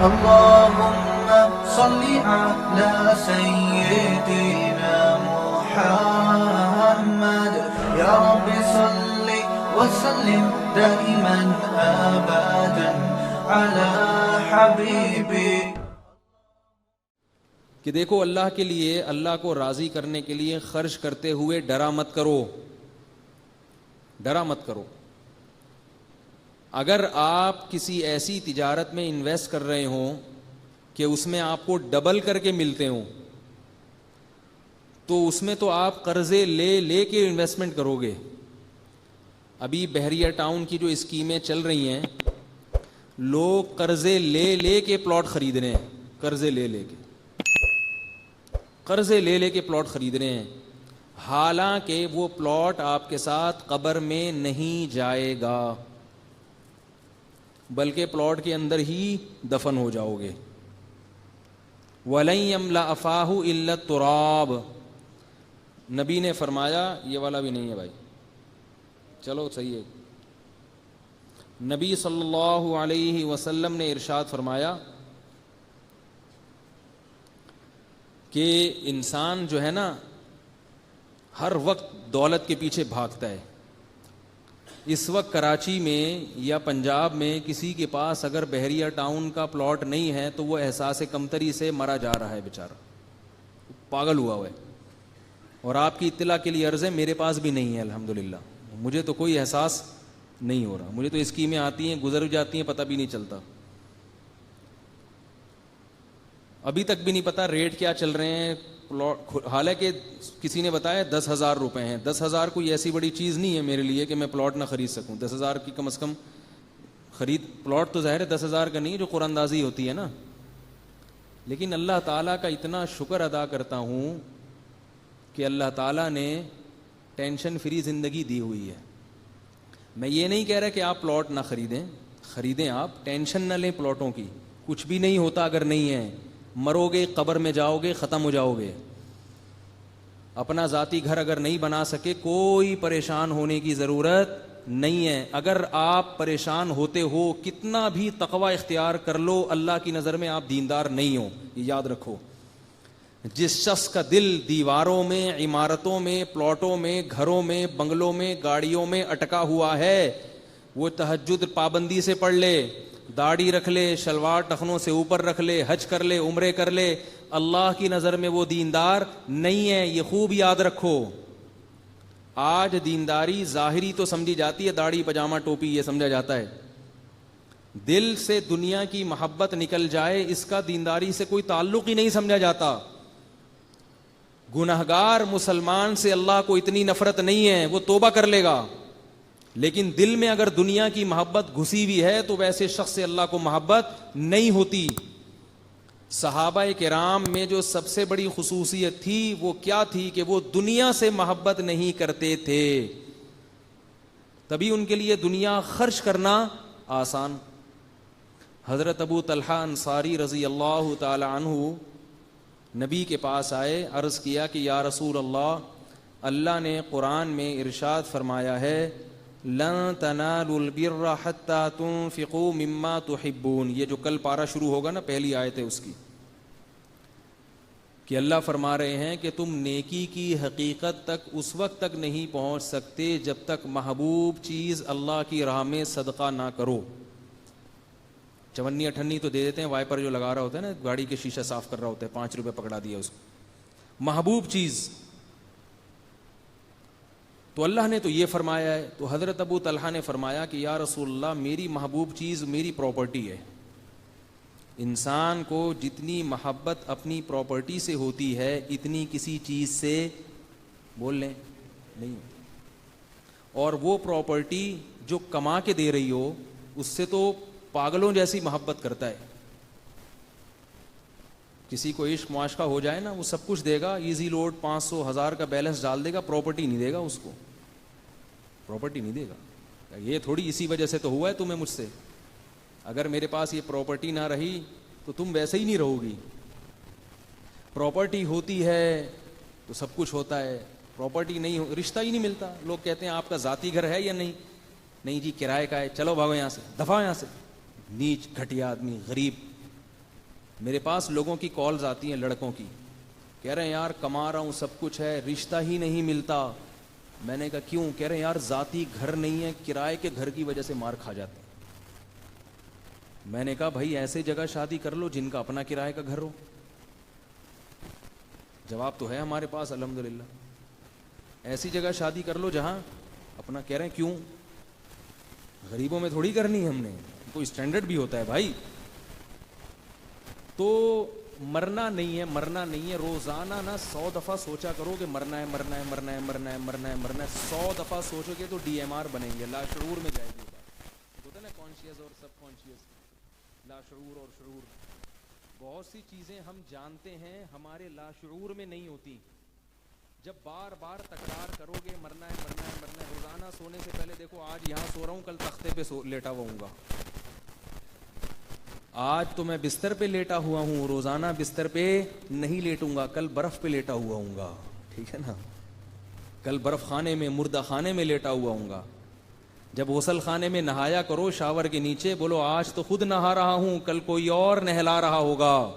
اللهم صل على سيدنا محمد يا رب صل وسلم دائما ابدا على حبيبي. کہ دیکھو اللہ کے لیے، اللہ کو راضی کرنے کے لیے خرچ کرتے ہوئے ڈرا مت کرو، ڈرا مت کرو. اگر آپ کسی ایسی تجارت میں انویسٹ کر رہے ہوں کہ اس میں آپ کو ڈبل کر کے ملتے ہوں، تو اس میں تو آپ قرضے لے کے انویسٹمنٹ کرو گے. ابھی بحریہ ٹاؤن کی جو اسکیمیں چل رہی ہیں، لوگ قرضے لے کے پلاٹ خرید رہے ہیں، قرضے لے کے پلاٹ خرید رہے ہیں، حالانکہ وہ پلاٹ آپ کے ساتھ قبر میں نہیں جائے گا، بلکہ پلاٹ کے اندر ہی دفن ہو جاؤ گے. وَلَن يَمْلَأَ فَاهُ إِلَّا التُّرَابُ. نبی نے فرمایا، یہ والا بھی نہیں ہے بھائی، چلو صحیح ہے. نبی صلی اللہ علیہ وسلم نے ارشاد فرمایا کہ انسان جو ہے نا ہر وقت دولت کے پیچھے بھاگتا ہے. اس وقت کراچی میں یا پنجاب میں کسی کے پاس اگر بحریہ ٹاؤن کا پلاٹ نہیں ہے تو وہ احساس کمتری سے مرا جا رہا ہے، بیچارہ پاگل ہوا ہے. اور آپ کی اطلاع کے لیے عرض ہے، میرے پاس بھی نہیں ہے الحمدللہ، مجھے تو کوئی احساس نہیں ہو رہا. مجھے تو اسکیمیں آتی ہیں، گزر جاتی ہیں، پتہ بھی نہیں چلتا. ابھی تک بھی نہیں پتا ریٹ کیا چل رہے ہیں پلاٹ. حالانکہ کسی نے بتایا 10,000 روپے ہیں. 10,000 کوئی ایسی بڑی چیز نہیں ہے میرے لیے کہ میں پلاٹ نہ خرید سکوں. 10,000 کی کم از کم خرید. پلاٹ تو ظاہر ہے 10,000 کا نہیں، جو قرآن اندازی ہوتی ہے نا. لیکن اللہ تعالیٰ کا اتنا شکر ادا کرتا ہوں کہ اللہ تعالیٰ نے ٹینشن فری زندگی دی ہوئی ہے. میں یہ نہیں کہہ رہا کہ آپ پلاٹ نہ خریدیں آپ، ٹینشن نہ لیں پلاٹوں کی. کچھ بھی نہیں ہوتا اگر نہیں ہے. مرو گے، قبر میں جاؤ گے، ختم ہو جاؤ گے. اپنا ذاتی گھر اگر نہیں بنا سکے، کوئی پریشان ہونے کی ضرورت نہیں ہے. اگر آپ پریشان ہوتے ہو، کتنا بھی تقوی اختیار کر لو، اللہ کی نظر میں آپ دیندار نہیں ہو، یہ یاد رکھو. جس شخص کا دل دیواروں میں، عمارتوں میں، پلاٹوں میں، گھروں میں، بنگلوں میں، گاڑیوں میں اٹکا ہوا ہے، وہ تہجد پابندی سے پڑھ لے، داڑھی رکھ لے، شلوار ٹخنوں سے اوپر رکھ لے، حج کر لے، عمرے کر لے، اللہ کی نظر میں وہ دیندار نہیں ہے. یہ خوب یاد رکھو. آج دینداری ظاہری تو سمجھی جاتی ہے، داڑھی پجامہ ٹوپی یہ سمجھا جاتا ہے. دل سے دنیا کی محبت نکل جائے، اس کا دینداری سے کوئی تعلق ہی نہیں سمجھا جاتا. گنہگار مسلمان سے اللہ کو اتنی نفرت نہیں ہے، وہ توبہ کر لے گا. لیکن دل میں اگر دنیا کی محبت گھسی ہوئی ہے تو ویسے شخص سے اللہ کو محبت نہیں ہوتی. صحابہ کرام میں جو سب سے بڑی خصوصیت تھی وہ کیا تھی کہ وہ دنیا سے محبت نہیں کرتے تھے. تبھی ان کے لیے دنیا خرچ کرنا آسان. حضرت ابو طلحہ انصاری رضی اللہ تعالی عنہ نبی کے پاس آئے، عرض کیا کہ یا رسول اللہ، اللہ نے قرآن میں ارشاد فرمایا ہے لن تنالوا البر حتى تنفقوا مما تحبون. یہ جو کل پارہ شروع ہوگا نا، پہلی آیت ہے اس کی، کہ اللہ فرما رہے ہیں کہ تم نیکی کی حقیقت تک اس وقت تک نہیں پہنچ سکتے جب تک محبوب چیز اللہ کی راہ میں صدقہ نہ کرو. چونی اٹھنی تو دے دیتے ہیں، وائپر جو لگا رہا ہوتا ہے نا، گاڑی کے شیشہ صاف کر رہا ہوتا ہے، 5 روپے پکڑا دیا اس کو. محبوب چیز تو اللہ نے تو یہ فرمایا ہے. تو حضرت ابو طلحہ نے فرمایا کہ یا رسول اللہ، میری محبوب چیز میری پراپرٹی ہے. انسان کو جتنی محبت اپنی پراپرٹی سے ہوتی ہے اتنی کسی چیز سے بول لیں نہیں. اور وہ پراپرٹی جو کما کے دے رہی ہو اس سے تو پاگلوں جیسی محبت کرتا ہے. کسی کو عشق معاشقہ ہو جائے نا، وہ سب کچھ دے گا، ایزی لوڈ 500 1000 کا بیلنس ڈال دے گا، پراپرٹی نہیں دے گا اس کو، پراپرٹی نہیں دے گا. یہ تھوڑی اسی وجہ سے تو ہوا ہے تمہیں مجھ سے، اگر میرے پاس یہ پراپرٹی نہ رہی تو تم ویسے ہی نہیں رہو گی. پراپرٹی ہوتی ہے تو سب کچھ ہوتا ہے، پراپرٹی نہیں ہو رشتہ ہی نہیں ملتا. لوگ کہتے ہیں آپ کا ذاتی گھر ہے یا نہیں؟ نہیں جی کرائے کا ہے. چلو بھاگو یہاں سے، دفعہ یہاں سے. نیچ گھٹیا آدمی، غریب میرے پاس لوگوں کی کالز آتی ہیں لڑکوں کی, کہہ رہے ہیں یار کما رہا ہوں سب کچھ ہے, رشتہ ہی نہیں ملتا. میں نے کہا کیوں؟ کہہ رہے ہیں یار ذاتی گھر نہیں ہے, کرائے کے گھر کی وجہ سے مار کھا جاتے ہیں. میں نے کہا بھائی ایسے جگہ شادی کر لو جن کا اپنا کرائے کا گھر ہو. جواب تو ہے ہمارے پاس الحمدللہ, ایسی جگہ شادی کر لو جہاں اپنا. کہہ رہے ہیں کیوں؟ غریبوں میں تھوڑی کرنی ہے ہم نے, کوئی اسٹینڈرڈ بھی ہوتا ہے بھائی. تو مرنا نہیں ہے, مرنا نہیں ہے. روزانہ نا 100 دفعہ سوچا کرو کہ مرنا ہے مرنا ہے مرنا ہے مرنا ہے مرنا ہے مرنا ہے. 100 دفعہ سوچو گے تو DMR بنیں گے, لاشعور میں جائے گی بات. ہوتا ہے نا کانشیس اور سب کانشیس, لاشعور اور شعور. بہت سی چیزیں ہم جانتے ہیں ہمارے لاشعور میں نہیں ہوتی. جب بار بار تکرار کرو گے مرنا ہے مرنا ہے مرنا ہے. روزانہ سونے سے پہلے دیکھو آج یہاں سو رہا ہوں, کل تختے پہ لیٹا ہوا ہوں گا. آج تو میں بستر پہ لیٹا ہوا ہوں, روزانہ بستر پہ نہیں لیٹوں گا, کل برف پہ لیٹا ہوا ہوں گا. ٹھیک ہے نا, کل برف خانے میں مردہ خانے میں لیٹا ہوا ہوں گا. جب غسل خانے میں نہایا کرو شاور کے نیچے, بولو آج تو خود نہا رہا ہوں, کل کوئی اور نہلا رہا ہوگا.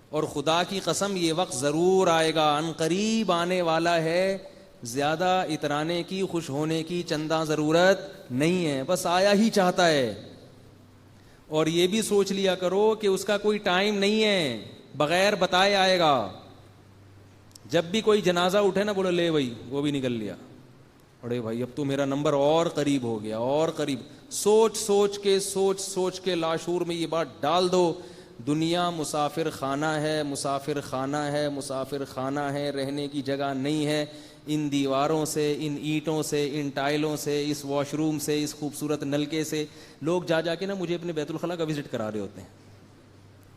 اور خدا کی قسم یہ وقت ضرور آئے گا, ان قریب آنے والا ہے. زیادہ اترانے کی, خوش ہونے کی چندہ ضرورت نہیں ہے, بس آیا ہی چاہتا ہے. اور یہ بھی سوچ لیا کرو کہ اس کا کوئی ٹائم نہیں ہے, بغیر بتائے آئے گا. جب بھی کوئی جنازہ اٹھے نا بولو لے بھائی وہ بھی نکل لیا, ارے بھائی اب تو میرا نمبر اور قریب ہو گیا اور قریب. سوچ سوچ کے لاشعور میں یہ بات ڈال دو, دنیا مسافر خانہ ہے, مسافر خانہ ہے, مسافر خانہ ہے, رہنے کی جگہ نہیں ہے. ان دیواروں سے, ان اینٹوں سے, ان ٹائلوں سے, اس واش روم سے, اس خوبصورت نلکے سے لوگ جا جا کے نا مجھے اپنے بیت الخلاء کا وزٹ کرا رہے ہوتے ہیں.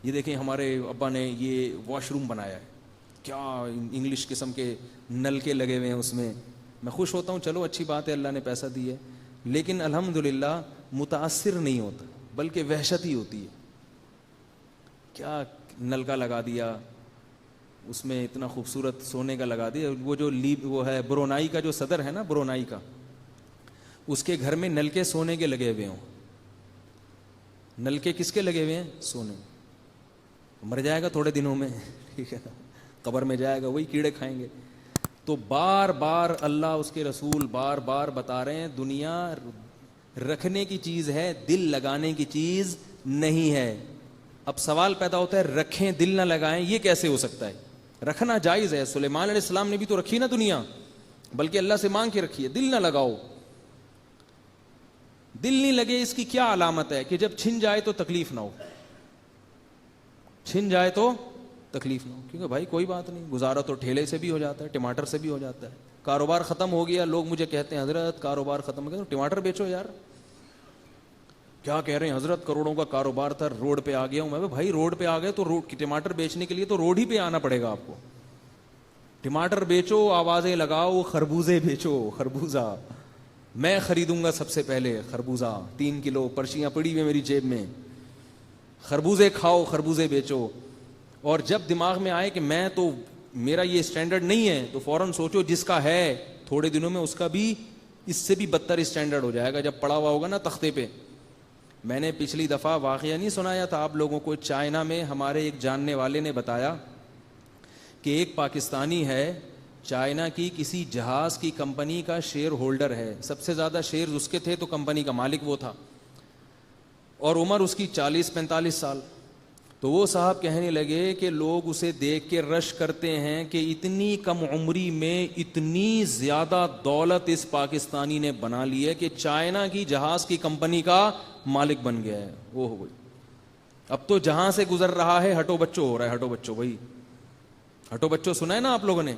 یہ دیکھیں ہمارے ابا نے یہ واش روم بنایا ہے, کیا انگلش قسم کے نلکے لگے ہوئے ہیں اس میں. میں خوش ہوتا ہوں, چلو اچھی بات ہے, اللہ نے پیسہ دی ہے, لیکن الحمدللہ متاثر نہیں ہوتا بلکہ وحشت ہی ہوتی ہے. کیا نلکا لگا دیا اس میں, اتنا خوبصورت سونے کا لگا دیا. وہ جو وہ ہے برونائی کا جو صدر ہے نا, برونائی کا, اس کے گھر میں نلکے سونے کے لگے ہوئے ہوں. نلکے کس کے لگے ہوئے ہیں؟ سونے. مر جائے گا تھوڑے دنوں میں, ٹھیک ہے, قبر میں جائے گا, وہی کیڑے کھائیں گے. تو بار بار اللہ اس کے رسول بار بار بتا رہے ہیں دنیا رکھنے کی چیز ہے, دل لگانے کی چیز نہیں ہے. اب سوال پیدا ہوتا ہے رکھیں دل نہ لگائیں, یہ کیسے ہو سکتا ہے؟ رکھنا جائز ہے, سلیمان علیہ السلام نے بھی تو رکھی نا دنیا, بلکہ اللہ سے مانگ کے رکھی ہے. دل نہ لگاؤ, دل نہیں لگے اس کی کیا علامت ہے؟ کہ جب چھن جائے تو تکلیف نہ ہو, چھن جائے تو تکلیف نہ ہو. کیونکہ بھائی کوئی بات نہیں, گزارا تو ٹھیلے سے بھی ہو جاتا ہے, ٹماٹر سے بھی ہو جاتا ہے. کاروبار ختم ہو گیا, لوگ مجھے کہتے ہیں حضرت کاروبار ختم ہو گیا, تو ٹماٹر بیچو یار. کیا کہہ رہے ہیں حضرت, کروڑوں کا کاروبار تھا, روڈ پہ آ گیا ہوں میں. بھائی روڈ پہ آ گئے تو روڈ ٹماٹر بیچنے کے لیے تو روڈ ہی پہ آنا پڑے گا آپ کو. ٹماٹر بیچو, آوازیں لگاؤ, خربوزے بیچو, خربوزہ میں خریدوں گا سب سے پہلے. خربوزہ 3 کلو, پرچیاں پڑی ہوئی میری جیب میں. خربوزے کھاؤ, خربوزے بیچو. اور جب دماغ میں آئے کہ میں تو میرا یہ اسٹینڈرڈ نہیں ہے, تو فوراً سوچو جس کا ہے تھوڑے دنوں میں اس کا بھی اس سے بھی بدتر اسٹینڈرڈ ہو جائے گا جب پڑا ہوا ہوگا نا تختے پہ. میں نے پچھلی دفعہ واقعہ نہیں سنایا تھا آپ لوگوں کو, چائنا میں ہمارے ایک جاننے والے نے بتایا کہ ایک پاکستانی ہے, چائنا کی کسی جہاز کی کمپنی کا شیئر ہولڈر ہے, سب سے زیادہ شیئر اس کے تھے تو کمپنی کا مالک وہ تھا, اور عمر اس کی 40-45 سال. تو وہ صاحب کہنے لگے کہ لوگ اسے دیکھ کے رش کرتے ہیں کہ اتنی کم عمری میں اتنی زیادہ دولت اس پاکستانی نے بنا لی ہے کہ چائنا کی جہاز کی کمپنی کا مالک بن گیا ہے. وہ ہو گئی, اب تو جہاں سے گزر رہا ہے ہٹو بچو ہو رہا ہے. ہٹو بچو, بھائی ہٹو بچو سنا ہے نا آپ لوگوں نے,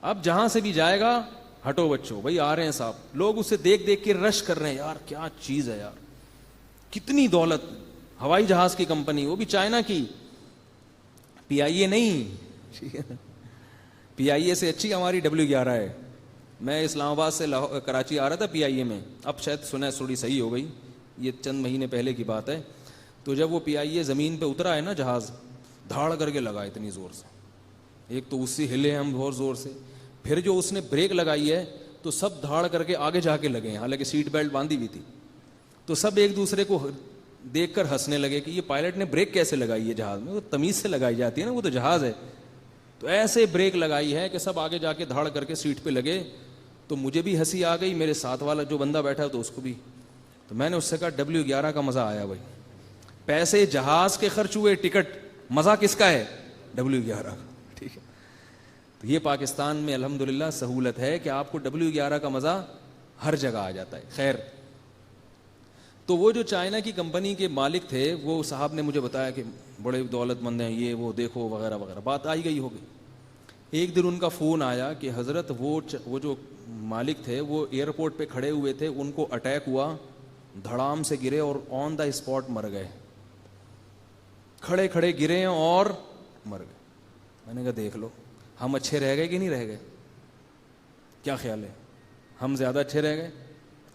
اب جہاں سے بھی جائے گا ہٹو بچو, بھائی آ رہے ہیں صاحب. لوگ اسے دیکھ دیکھ کے رش کر رہے ہیں, یار کیا چیز ہے یار, کتنی دولت. ہوائی جہاز کی کمپنی, وہ بھی چائنا کی, PIA نہیں, PIA سے اچھی ہماری W11 ہے. میں اسلام آباد سے کراچی آ رہا تھا PIA میں, اب شاید سنا تھوڑی صحیح ہو گئی, یہ چند مہینے پہلے کی بات ہے. تو جب وہ PIA زمین پہ اترا ہے نا جہاز, دھاڑ کر کے لگا اتنی زور سے, ایک تو اس سے ہلے ہم بہت زور سے, پھر جو اس نے بریک لگائی ہے تو سب دھاڑ کر کے آگے جا کے لگے ہیں, حالانکہ سیٹ بیلٹ باندھی ہوئی تھی. تو سب ایک دوسرے کو دیکھ کر ہنسنے لگے کہ یہ پائلٹ نے بریک کیسے لگائی ہے جہاز میں, وہ تمیز سے لگائی جاتی ہے نا, وہ تو جہاز ہے. تو ایسے بریک لگائی ہے کہ سب آگے جا کے دھاڑ کر کے سیٹ پہ لگے. تو مجھے بھی ہنسی آ گئی, میرے ساتھ والا جو بندہ بیٹھا تو اس کو بھی. تو میں نے اس سے کہا W11 کا مزہ آیا بھائی, پیسے جہاز کے خرچ ہوئے, ٹکٹ, مزہ کس کا ہے؟ W11. ٹھیک ہے, تو یہ پاکستان میں الحمدللہ سہولت ہے کہ آپ کو W11 کا مزہ ہر جگہ آ جاتا ہے. خیر, تو وہ جو چائنا کی کمپنی کے مالک تھے وہ صاحب نے مجھے بتایا کہ بڑے دولت مند ہیں, یہ وہ دیکھو وغیرہ وغیرہ, بات آئی گئی ہو گئی. ایک دن ان کا فون آیا کہ حضرت وہ جو مالک تھے وہ ایئرپورٹ پہ کھڑے ہوئے تھے, ان کو اٹیک ہوا, دھڑام سے گرے اور آن دا اسپاٹ مر گئے, کھڑے کھڑے گرے اور مر گئے. میں نے کہا دیکھ لو, ہم اچھے رہ گئے کہ نہیں رہ گئے؟ کیا خیال ہے, ہم زیادہ اچھے رہ گئے؟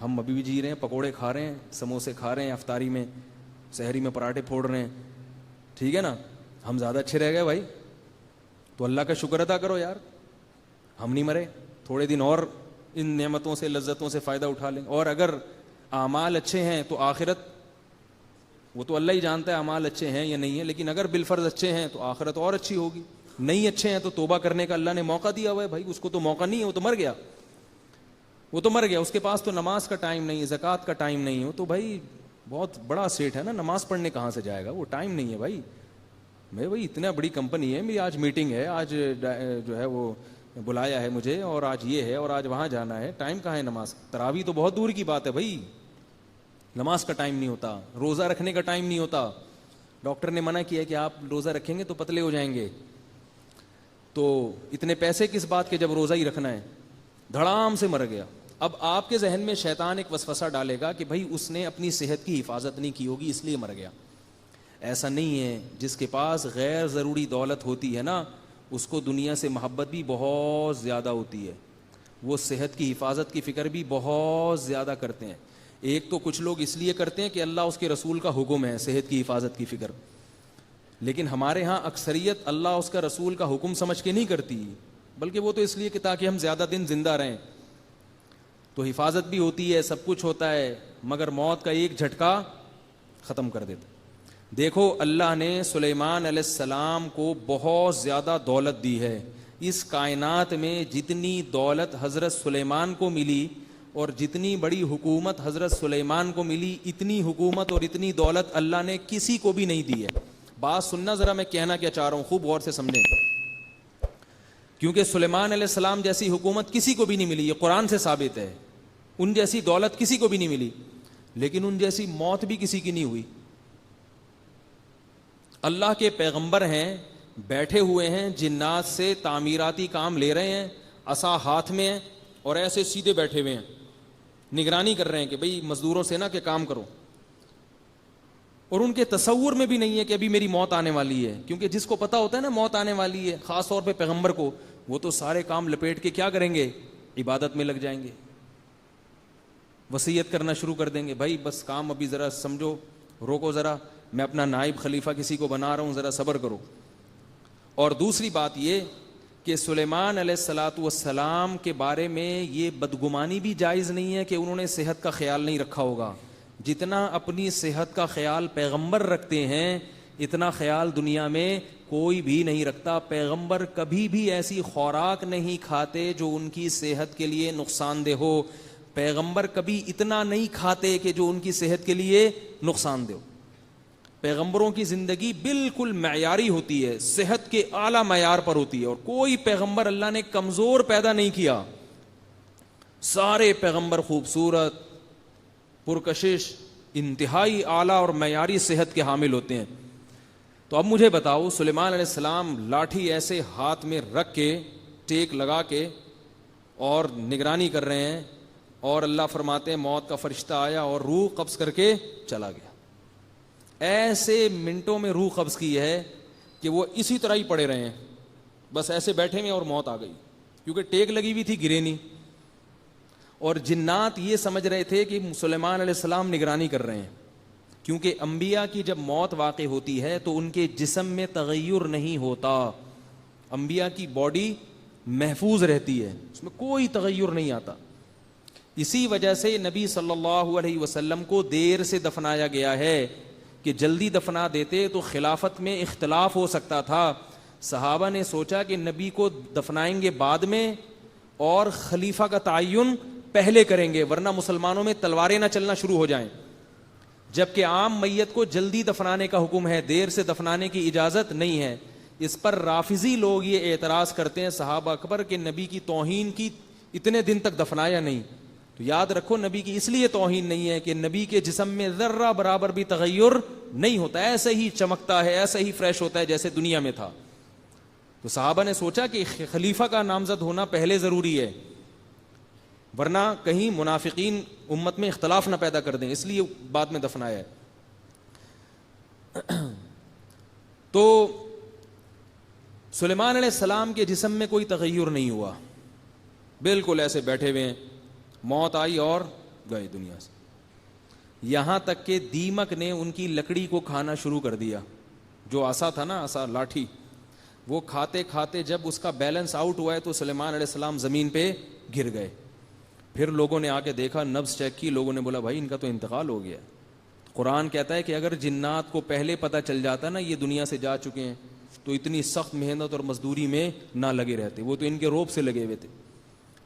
ہم ابھی بھی جی رہے ہیں, پکوڑے کھا رہے ہیں, سموسے کھا رہے ہیں, افطاری میں سحری میں پراٹھے پھوڑ رہے ہیں, ٹھیک ہے نا, ہم زیادہ اچھے رہ گئے بھائی. تو اللہ کا شکر ادا کرو یار, ہم نہیں مرے, تھوڑے دن اور ان نعمتوں سے لذتوں سے فائدہ اٹھا لیں. اور اگر اعمال اچھے ہیں تو آخرت, وہ تو اللہ ہی جانتا ہے اعمال اچھے ہیں یا نہیں ہیں, لیکن اگر بالفرض اچھے ہیں تو آخرت اور اچھی ہوگی. نہیں اچھے ہیں تو توبہ کرنے کا اللہ نے موقع دیا ہوا ہے بھائی, اس کو تو موقع نہیں ہے, وہ تو مر گیا, وہ تو مر گیا, اس کے پاس تو نماز کا ٹائم نہیں ہے, زکوٰۃ کا ٹائم نہیں ہے, تو بھائی بہت بڑا سیٹ ہے نا, نماز پڑھنے کہاں سے جائے گا, وہ ٹائم نہیں ہے بھائی. میں بھائی اتنا بڑی کمپنی ہے میری, آج میٹنگ ہے, آج جو ہے وہ بلایا ہے مجھے, اور آج یہ ہے اور آج وہاں جانا ہے, ٹائم کہاں ہے نماز؟ تراویح تو بہت دور کی بات ہے بھائی, نماز کا ٹائم نہیں ہوتا, روزہ رکھنے کا ٹائم نہیں ہوتا. ڈاکٹر نے منع کیا کہ آپ روزہ رکھیں گے تو پتلے ہو جائیں گے, تو اتنے پیسے کس بات کے جب روزہ ہی رکھنا ہے. دھڑام سے مر گیا. اب آپ کے ذہن میں شیطان ایک وسوسہ ڈالے گا کہ بھائی اس نے اپنی صحت کی حفاظت نہیں کی ہوگی اس لیے مر گیا. ایسا نہیں ہے, جس کے پاس غیر ضروری دولت ہوتی ہے نا, اس کو دنیا سے محبت بھی بہت زیادہ ہوتی ہے, وہ صحت کی حفاظت کی فکر بھی بہت زیادہ کرتے ہیں. ایک تو کچھ لوگ اس لیے کرتے ہیں کہ اللہ اس کے رسول کا حکم ہے صحت کی حفاظت کی فکر, لیکن ہمارے ہاں اکثریت اللہ اس کا رسول کا حکم سمجھ کے نہیں کرتی, بلکہ وہ تو اس لیے کہ تاکہ ہم زیادہ دن زندہ رہیں. تو حفاظت بھی ہوتی ہے, سب کچھ ہوتا ہے, مگر موت کا ایک جھٹکا ختم کر دیتا. دیکھو اللہ نے سلیمان علیہ السلام کو بہت زیادہ دولت دی ہے. اس کائنات میں جتنی دولت حضرت سلیمان کو ملی اور جتنی بڑی حکومت حضرت سلیمان کو ملی, اتنی حکومت اور اتنی دولت اللہ نے کسی کو بھی نہیں دی ہے. بات سننا ذرا, میں کہنا کیا چاہ رہا ہوں خوب غور سے سمجھیں, کیونکہ سلیمان علیہ السلام جیسی حکومت کسی کو بھی نہیں ملی, یہ قرآن سے ثابت ہے. ان جیسی دولت کسی کو بھی نہیں ملی, لیکن ان جیسی موت بھی کسی کی نہیں ہوئی. اللہ کے پیغمبر ہیں, بیٹھے ہوئے ہیں, جنات سے تعمیراتی کام لے رہے ہیں, عصا ہاتھ میں ہے اور ایسے سیدھے بیٹھے ہوئے ہیں, نگرانی کر رہے ہیں کہ بھئی مزدوروں سے نا کہ کام کرو. اور ان کے تصور میں بھی نہیں ہے کہ ابھی میری موت آنے والی ہے, کیونکہ جس کو پتا ہوتا ہے نا موت آنے والی ہے, خاص طور پہ پیغمبر کو, وہ تو سارے کام لپیٹ کے کیا کریں گے, عبادت میں لگ جائیں گے, وصیت کرنا شروع کر دیں گے, بھائی بس کام ابھی ذرا سمجھو, روکو ذرا, میں اپنا نائب خلیفہ کسی کو بنا رہا ہوں, ذرا صبر کرو. اور دوسری بات یہ کہ سلیمان علیہ الصلاۃ والسلام کے بارے میں یہ بدگمانی بھی جائز نہیں ہے کہ انہوں نے صحت کا خیال نہیں رکھا ہوگا. جتنا اپنی صحت کا خیال پیغمبر رکھتے ہیں اتنا خیال دنیا میں کوئی بھی نہیں رکھتا. پیغمبر کبھی بھی ایسی خوراک نہیں کھاتے جو ان کی صحت کے لیے نقصان دہ ہو. پیغمبر کبھی اتنا نہیں کھاتے کہ جو ان کی صحت کے لیے نقصان دہ ہو. پیغمبروں کی زندگی بالکل معیاری ہوتی ہے, صحت کے اعلیٰ معیار پر ہوتی ہے, اور کوئی پیغمبر اللہ نے کمزور پیدا نہیں کیا. سارے پیغمبر خوبصورت, پرکشش, انتہائی اعلیٰ اور معیاری صحت کے حامل ہوتے ہیں. تو اب مجھے بتاؤ, سلیمان علیہ السلام لاٹھی ایسے ہاتھ میں رکھ کے, ٹیک لگا کے, اور نگرانی کر رہے ہیں, اور اللہ فرماتے ہیں موت کا فرشتہ آیا اور روح قبض کر کے چلا گیا. ایسے منٹوں میں روح قبض کی ہے کہ وہ اسی طرح ہی پڑے رہے ہیں, بس ایسے بیٹھے ہوئے اور موت آ گئی, کیونکہ ٹیک لگی ہوئی تھی, گرے نہیں. اور جنات یہ سمجھ رہے تھے کہ سلیمان علیہ السلام نگرانی کر رہے ہیں, کیونکہ انبیاء کی جب موت واقع ہوتی ہے تو ان کے جسم میں تغیر نہیں ہوتا, انبیاء کی باڈی محفوظ رہتی ہے, اس میں کوئی تغیر نہیں آتا. اسی وجہ سے نبی صلی اللہ علیہ وسلم کو دیر سے دفنایا گیا ہے, کہ جلدی دفنا دیتے تو خلافت میں اختلاف ہو سکتا تھا. صحابہ نے سوچا کہ نبی کو دفنائیں گے بعد میں اور خلیفہ کا تعین پہلے کریں گے ورنہ مسلمانوں میں تلواریں نہ چلنا شروع ہو جائیں. جبکہ عام میت کو جلدی دفنانے کا حکم ہے, دیر سے دفنانے کی اجازت نہیں ہے. اس پر رافضی لوگ یہ اعتراض کرتے ہیں صحابہ اکبر کہ نبی کی توہین کی, اتنے دن تک دفنایا نہیں. تو یاد رکھو نبی کی اس لیے توہین نہیں ہے کہ نبی کے جسم میں ذرہ برابر بھی تغیر نہیں ہوتا, ایسے ہی چمکتا ہے, ایسے ہی فریش ہوتا ہے جیسے دنیا میں تھا. تو صحابہ نے سوچا کہ خلیفہ کا نامزد ہونا پہلے ضروری ہے ورنہ کہیں منافقین امت میں اختلاف نہ پیدا کر دیں, اس لیے بعد میں دفنایا ہے. تو سلیمان علیہ السلام کے جسم میں کوئی تغیر نہیں ہوا, بالکل ایسے بیٹھے ہوئے ہیں. موت آئی اور گئے دنیا سے. یہاں تک کہ دیمک نے ان کی لکڑی کو کھانا شروع کر دیا, جو آسا تھا نا, آسا لاٹھی, وہ کھاتے کھاتے جب اس کا بیلنس آؤٹ ہوا ہے تو سلیمان علیہ السلام زمین پہ گر گئے. پھر لوگوں نے آ کے دیکھا, نبض چیک کی, لوگوں نے بولا بھائی ان کا تو انتقال ہو گیا. قرآن کہتا ہے کہ اگر جنات کو پہلے پتہ چل جاتا نا یہ دنیا سے جا چکے ہیں تو اتنی سخت محنت اور مزدوری میں نہ لگے رہتے, وہ تو ان کے روب سے لگے ہوئے تھے.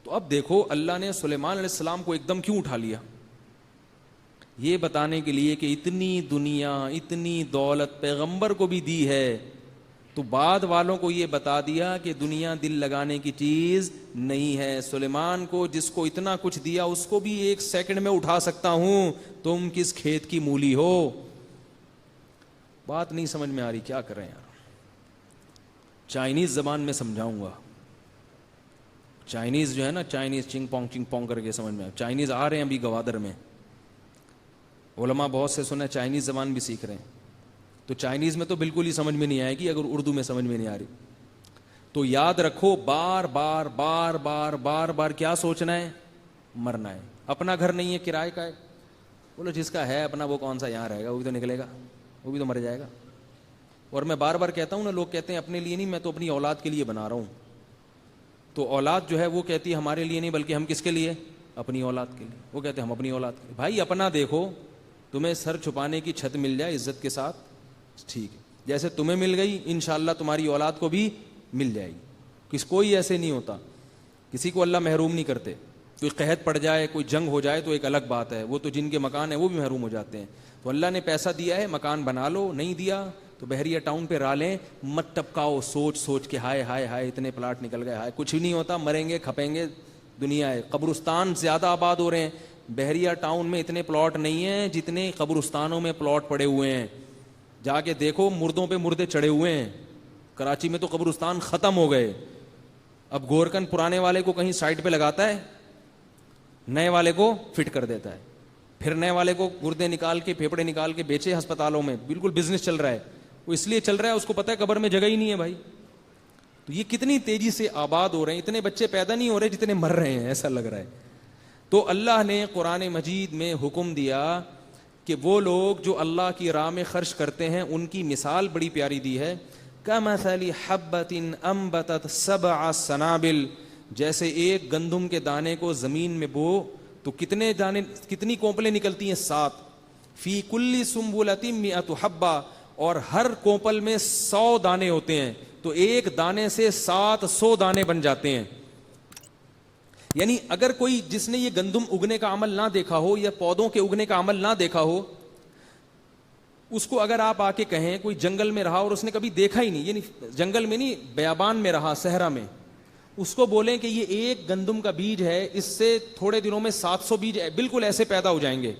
تو اب دیکھو اللہ نے سلیمان علیہ السلام کو ایک دم کیوں اٹھا لیا, یہ بتانے کے لیے کہ اتنی دنیا اتنی دولت پیغمبر کو بھی دی ہے تو بعد والوں کو یہ بتا دیا کہ دنیا دل لگانے کی چیز نہیں ہے. سلیمان کو جس کو اتنا کچھ دیا اس کو بھی ایک سیکنڈ میں اٹھا سکتا ہوں, تم کس کھیت کی مولی ہو. بات نہیں سمجھ میں آ رہی, کیا کر رہے ہیں یار. چائنیز زبان میں سمجھاؤں گا, چائنیز جو ہے نا, چائنیز چنگ پونگ کر کے سمجھ میں. چائنیز آ رہے ہیں ابھی گوادر میں, علماء بہت سے سنا چائنیز زبان بھی سیکھ رہے ہیں. تو چائنیز میں تو بالکل ہی سمجھ میں نہیں آئے گی اگر اردو میں سمجھ میں نہیں آ رہی. تو یاد رکھو بار بار بار بار بار بار کیا سوچنا ہے, مرنا ہے. اپنا گھر نہیں ہے, کرائے کا ہے. بولو جس کا ہے اپنا وہ کون سا یہاں رہے گا, وہ بھی تو نکلے گا, وہ بھی تو مر جائے گا. اور میں بار بار کہتا ہوں نا, لوگ کہتے ہیں اپنے لیے نہیں, میں تو اپنی اولاد کے لیے بنا رہا ہوں. تو اولاد جو ہے وہ کہتی ہے ہمارے لیے نہیں بلکہ ہم کس کے لیے, اپنی اولاد کے لیے. وہ کہتے ہیں ہم اپنی اولاد کے لیے. بھائی اپنا دیکھو, تمہیں سر چھپانے کی چھت مل جائے عزت کے ساتھ ٹھیک ہے, جیسے تمہیں مل گئی انشاءاللہ تمہاری اولاد کو بھی مل جائے گی. کوئی ایسے نہیں ہوتا, کسی کو اللہ محروم نہیں کرتے. کوئی قحط پڑ جائے, کوئی جنگ ہو جائے تو ایک الگ بات ہے, وہ تو جن کے مکان ہیں وہ بھی محروم ہو جاتے ہیں. تو اللہ نے پیسہ دیا ہے مکان بنا لو, نہیں دیا تو بحریہ ٹاؤن پہ را لیں, مت ٹپکاؤ سوچ سوچ کے ہائے ہائے ہائے اتنے پلاٹ نکل گئے, ہائے کچھ نہیں ہوتا, مریں گے کھپیں گے, دنیا ہے. قبرستان زیادہ آباد ہو رہے ہیں, بحریہ ٹاؤن میں اتنے پلاٹ نہیں ہیں جتنے قبرستانوں میں پلاٹ پڑے ہوئے ہیں. جا کے دیکھو مردوں پہ مردے چڑھے ہوئے ہیں. کراچی میں تو قبرستان ختم ہو گئے. اب گورکن پرانے والے کو کہیں سائڈ پہ لگاتا ہے, نئے والے کو فٹ کر دیتا ہے, پھر نئے والے کو گردے نکال کے پھیپڑے نکال کے بیچے ہسپتالوں میں. بالکل بزنس چل رہا ہے. وہ اس لیے چل رہا ہے اس کو پتہ ہے قبر میں جگہ ہی نہیں ہے بھائی. تو یہ کتنی تیزی سے آباد ہو رہے ہیں, اتنے بچے پیدا نہیں ہو رہے جتنے مر رہے ہیں, ایسا لگ رہا ہے. تو اللہ نے قرآن مجید میں حکم دیا کہ وہ لوگ جو اللہ کی راہ میں خرچ کرتے ہیں ان کی مثال بڑی پیاری دی ہے. کمثل حبۃ انبتت سبع سنابل, جیسے ایک گندم کے دانے کو زمین میں بو تو کتنے دانے, کتنی کونپلیں نکلتی ہیں, 7. فی کل سنبلۃ مئۃ حبہ, اور ہر کونپل میں 100 دانے ہوتے ہیں, تو ایک دانے سے 700 دانے بن جاتے ہیں. یعنی اگر کوئی جس نے یہ گندم اگنے کا عمل نہ دیکھا ہو یا پودوں کے اگنے کا عمل نہ دیکھا ہو, اس کو اگر آپ آ کے کہیں, کوئی جنگل میں رہا اور اس نے کبھی دیکھا ہی نہیں, یعنی جنگل میں نہیں بیابان میں رہا, صحرا میں, اس کو بولیں کہ یہ ایک گندم کا بیج ہے, اس سے تھوڑے دنوں میں 700 بیج بالکل ایسے پیدا ہو جائیں گے,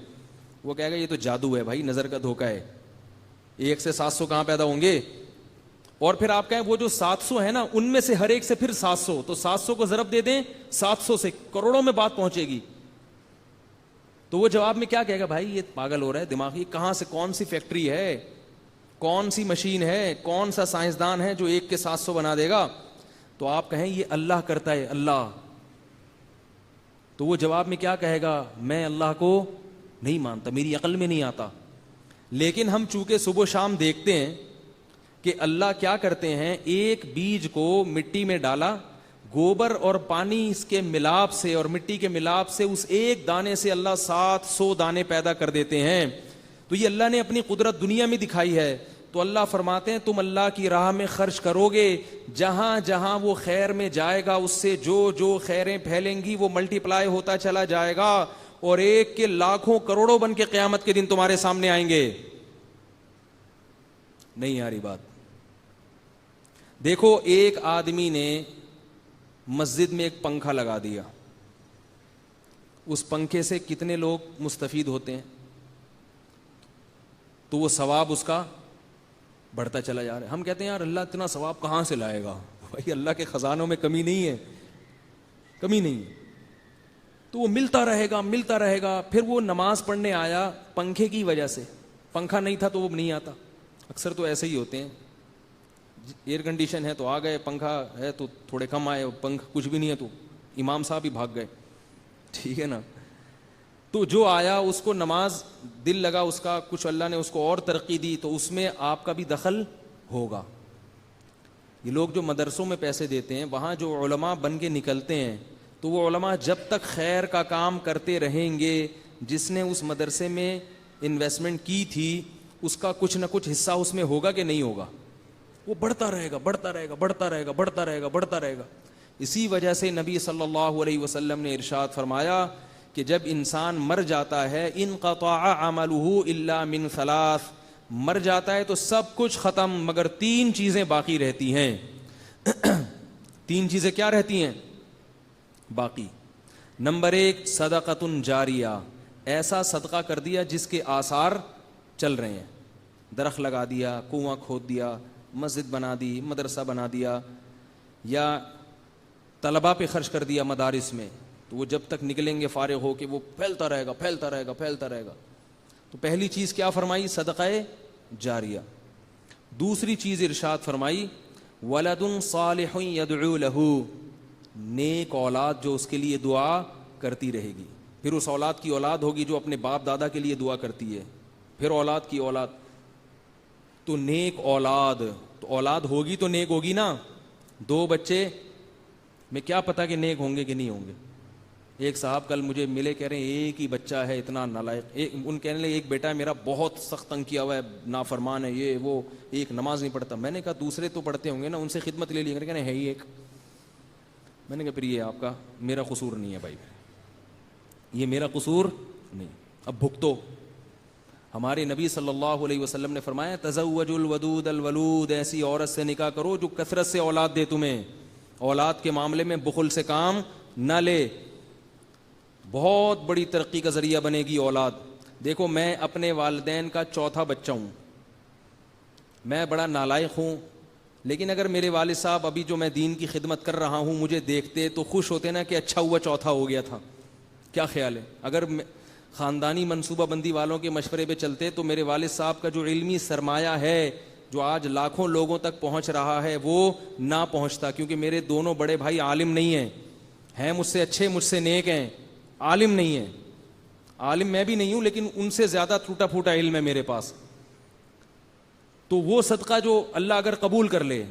وہ کہے گا یہ تو جادو ہے بھائی, نظر کا دھوکہ ہے, 1 سے 700 کہاں پیدا ہوں گے. اور پھر آپ کہیں وہ جو 700 ہے نا ان میں سے ہر ایک سے پھر 700, تو 700 کو ضرب دے دیں 700 سے, کروڑوں میں بات پہنچے گی. تو وہ جواب میں کیا کہے گا, بھائی یہ پاگل ہو رہا ہے دماغ, یہ کہاں سے, کون سی فیکٹری ہے, کون سی مشین ہے, کون سا سائنسدان ہے جو 1 کے 700 بنا دے گا. تو آپ کہیں یہ اللہ کرتا ہے, اللہ. تو وہ جواب میں کیا کہے گا, میں اللہ کو نہیں مانتا, میری عقل میں نہیں آتا. لیکن ہم چونکہ صبح و شام دیکھتے ہیں کہ اللہ کیا کرتے ہیں, ایک بیج کو مٹی میں ڈالا, گوبر اور پانی اس کے ملاپ سے اور مٹی کے ملاپ سے اس ایک دانے سے اللہ 700 دانے پیدا کر دیتے ہیں. تو یہ اللہ نے اپنی قدرت دنیا میں دکھائی ہے. تو اللہ فرماتے ہیں تم اللہ کی راہ میں خرچ کرو گے, جہاں جہاں وہ خیر میں جائے گا اس سے جو جو خیریں پھیلیں گی وہ ملٹی پلائی ہوتا چلا جائے گا, اور ایک کے لاکھوں کروڑوں بن کے قیامت کے دن تمہارے سامنے آئیں گے. نہیں آ رہی بات؟ دیکھو ایک آدمی نے مسجد میں ایک پنکھا لگا دیا, اس پنکھے سے کتنے لوگ مستفید ہوتے ہیں؟ تو وہ ثواب اس کا بڑھتا چلا جا رہا ہے. ہم کہتے ہیں یار اللہ اتنا ثواب کہاں سے لائے گا؟ بھائی اللہ کے خزانوں میں کمی نہیں ہے, کمی نہیں ہے. تو وہ ملتا رہے گا ملتا رہے گا. پھر وہ نماز پڑھنے آیا پنکھے کی وجہ سے, پنکھا نہیں تھا تو وہ نہیں آتا. اکثر تو ایسے ہی ہوتے ہیں, ایئر کنڈیشن ہے تو آ گئے, پنکھا ہے تو تھوڑے کم آئے, پنکھ کچھ بھی نہیں ہے تو امام صاحب ہی بھاگ گئے. ٹھیک ہے نا. تو جو آیا اس کو نماز دل لگا اس کا, کچھ اللہ نے اس کو اور ترقی دی, تو اس میں آپ کا بھی دخل ہوگا. یہ لوگ جو مدرسوں میں پیسے دیتے ہیں وہاں جو علماء بن کے نکلتے ہیں, تو وہ علماء جب تک خیر کا کام کرتے رہیں گے, جس نے اس مدرسے میں انویسٹمنٹ کی تھی اس کا کچھ نہ کچھ حصہ اس میں ہوگا کہ نہیں ہوگا. وہ بڑھتا رہے گا بڑھتا رہے گا بڑھتا رہے گا بڑھتا رہے گا بڑھتا رہے گا. اسی وجہ سے نبی صلی اللہ علیہ وسلم نے ارشاد فرمایا کہ جب انسان مر جاتا ہے, انقطع عملہ الا من ثلاث, مر جاتا ہے تو سب کچھ ختم مگر تین چیزیں باقی رہتی ہیں. تین چیزیں کیا رہتی ہیں باقی؟ نمبر 1 صدقۃ جاریہ, ایسا صدقہ کر دیا جس کے آثار چل رہے ہیں. درخت لگا دیا, کنواں کھود دیا, مسجد بنا دی, مدرسہ بنا دیا, یا طلباء پہ خرچ کر دیا مدارس میں, تو وہ جب تک نکلیں گے فارغ ہو کے وہ پھیلتا رہے گا پھیلتا رہے گا پھیلتا رہے گا. تو پہلی چیز کیا فرمائی؟ صدقہ جاریہ. دوسری چیز ارشاد فرمائی ولد صالح یدعو لہ, نیک اولاد جو اس کے لیے دعا کرتی رہے گی. پھر اس اولاد کی اولاد ہوگی جو اپنے باپ دادا کے لیے دعا کرتی ہے, پھر اولاد کی اولاد. تو نیک اولاد, تو اولاد ہوگی تو نیک ہوگی نا. 2 بچے میں کیا پتا کہ نیک ہوں گے کہ نہیں ہوں گے. ایک صاحب کل مجھے ملے, کہہ رہے ہیں ایک ہی بچہ ہے اتنا نالائق. ان کہنے لگے ایک بیٹا میرا بہت سخت تنگ کیا ہوا ہے, نافرمان ہے, یہ وہ, ایک نماز نہیں پڑھتا. میں نے کہا دوسرے تو پڑھتے ہوں گے نا, ان سے خدمت لے لی. کہنے ہے ہی ایک. میں نے کہا پھر یہ آپ کا, میرا قصور نہیں ہے بھائی, یہ میرا قصور نہیں, اب بھگتو. ہمارے نبی صلی اللہ علیہ وسلم نے فرمایا تزوج الودود الولود, ایسی عورت سے نکاح کرو جو کثرت سے اولاد دے تمہیں. اولاد کے معاملے میں بخل سے کام نہ لے, بہت بڑی ترقی کا ذریعہ بنے گی اولاد. دیکھو میں اپنے والدین کا چوتھا بچہ ہوں, میں بڑا نالائق ہوں, لیکن اگر میرے والد صاحب ابھی جو میں دین کی خدمت کر رہا ہوں مجھے دیکھتے تو خوش ہوتے نا کہ اچھا ہوا چوتھا ہو گیا تھا. کیا خیال ہے؟ اگر خاندانی منصوبہ بندی والوں کے مشورے پہ چلتے تو میرے والد صاحب کا جو علمی سرمایہ ہے جو آج لاکھوں لوگوں تک پہنچ رہا ہے وہ نہ پہنچتا, کیونکہ میرے دونوں بڑے بھائی عالم نہیں ہیں مجھ سے اچھے, مجھ سے نیک ہیں, عالم نہیں ہیں. عالم میں بھی نہیں ہوں لیکن ان سے زیادہ ٹوٹا پھوٹا علم ہے میرے پاس. تو وہ صدقہ جو اللہ اگر قبول کر لے,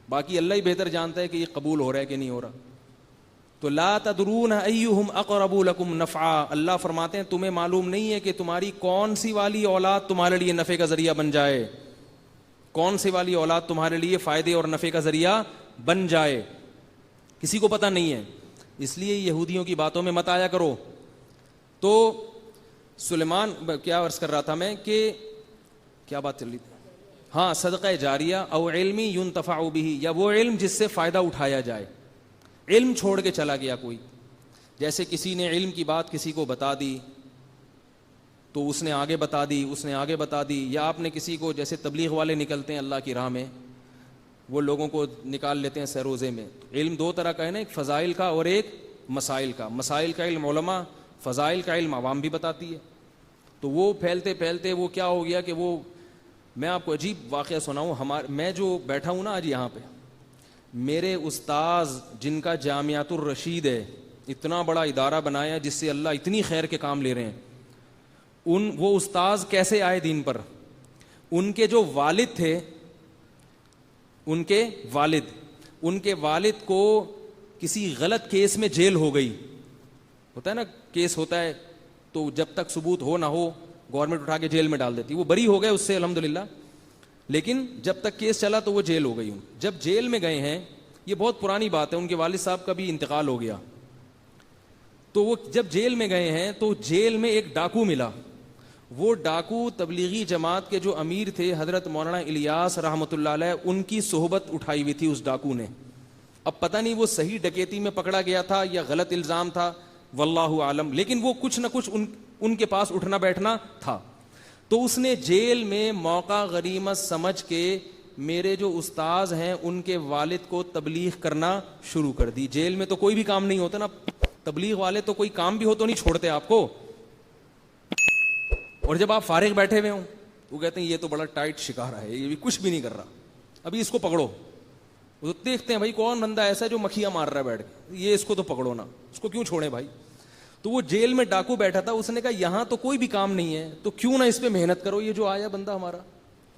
باقی اللہ ہی بہتر جانتا ہے کہ یہ قبول ہو رہا ہے کہ نہیں ہو رہا. تو لا تدرون ایہم اقرب لکم نفعا, اللہ فرماتے ہیں تمہیں معلوم نہیں ہے کہ تمہاری کون سی والی اولاد تمہارے لیے نفع کا ذریعہ بن جائے, کون سی والی اولاد تمہارے لیے فائدے اور نفع کا ذریعہ بن جائے, کسی کو پتہ نہیں ہے. اس لیے یہودیوں کی باتوں میں مت آیا کرو. تو سلیمان, کیا عرض کر رہا تھا میں کہ کیا بات چل رہی تھی؟ ہاں, صدقہ جاریہ او علمی ينتفع به, یا وہ علم جس سے فائدہ اٹھایا جائے. علم چھوڑ کے چلا گیا کوئی, جیسے کسی نے علم کی بات کسی کو بتا دی تو اس نے آگے بتا دی, اس نے آگے بتا دی, یا آپ نے کسی کو, جیسے تبلیغ والے نکلتے ہیں اللہ کی راہ میں, وہ لوگوں کو نکال لیتے ہیں سروزے میں. علم 2 طرح کا ہے نا, ایک فضائل کا اور ایک مسائل کا. مسائل کا علم علماء, فضائل کا علم عوام بھی بتاتی ہے. تو وہ پھیلتے پھیلتے وہ کیا ہو گیا کہ وہ, میں آپ کو عجیب واقعہ سناؤں. میں جو بیٹھا ہوں نا آج یہاں پہ, میرے استاذ جن کا جامعۃ الرشید ہے, اتنا بڑا ادارہ بنایا جس سے اللہ اتنی خیر کے کام لے رہے ہیں, وہ استاذ کیسے آئے دین پر؟ ان کے جو والد تھے, ان کے والد کو کسی غلط کیس میں جیل ہو گئی. ہوتا ہے نا کیس ہوتا ہے, تو جب تک ثبوت ہو نہ ہو گورنمنٹ اٹھا کے جیل میں ڈال دیتی. وہ بری ہو گئے اس سے الحمدللہ, لیکن جب تک کیس چلا تو وہ جیل ہو گئی. جب جیل میں گئے ہیں, یہ بہت پرانی بات ہے, ان کے والد صاحب کا بھی انتقال ہو گیا, تو وہ جب جیل میں گئے ہیں تو جیل میں ایک ڈاکو ملا. وہ ڈاکو تبلیغی جماعت کے جو امیر تھے حضرت مولانا الیاس رحمۃ اللہ علیہ, ان کی صحبت اٹھائی ہوئی تھی اس ڈاکو نے. اب پتہ نہیں وہ صحیح ڈکیتی میں پکڑا گیا تھا یا غلط الزام تھا, واللہ عالم, لیکن وہ کچھ نہ کچھ ان کے پاس اٹھنا بیٹھنا تھا. تو اس نے جیل میں موقع غنیمت سمجھ کے میرے جو استاذ ہیں ان کے والد کو تبلیغ کرنا شروع کر دی. جیل میں تو کوئی بھی کام نہیں ہوتا نا, تبلیغ والے تو کوئی کام بھی ہو تو نہیں چھوڑتے آپ کو, اور جب آپ فارغ بیٹھے ہوئے ہوں وہ کہتے ہیں یہ تو بڑا ٹائٹ شکار ہے, یہ بھی کچھ بھی نہیں کر رہا, ابھی اس کو پکڑو. وہ تو دیکھتے ہیں بھائی کون بندہ ایسا ہے جو مکھیاں مار رہا ہے بیٹھ کے, یہ اس کو تو پکڑو نا, اس کو کیوں چھوڑیں بھائی. تو وہ جیل میں ڈاکو بیٹھا تھا, اس نے کہا یہاں تو کوئی بھی کام نہیں ہے تو کیوں نہ اس پہ محنت کرو. یہ جو آیا بندہ ہمارا,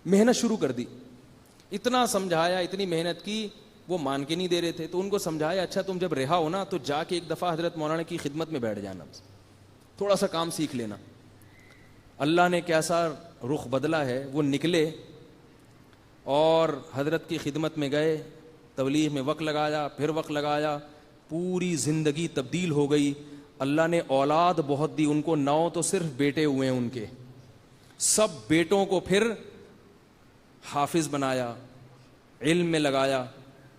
محنت شروع کر دی. اتنا سمجھایا, اتنی محنت کی, وہ مان کے نہیں دے رہے تھے. تو ان کو سمجھایا اچھا تم جب رہا ہو نا تو جا کے ایک دفعہ حضرت مولانا کی خدمت میں بیٹھ جانا, تھوڑا سا کام سیکھ لینا. اللہ نے کیسا رخ بدلا ہے. وہ نکلے اور حضرت کی خدمت میں گئے, تبلیغ میں وقت لگایا, پھر وقت لگایا, پوری زندگی تبدیل ہو گئی. اللہ نے اولاد بہت دی ان کو, 9 تو صرف بیٹے ہوئے ہیں ان کے, سب بیٹوں کو پھر حافظ بنایا, علم میں لگایا.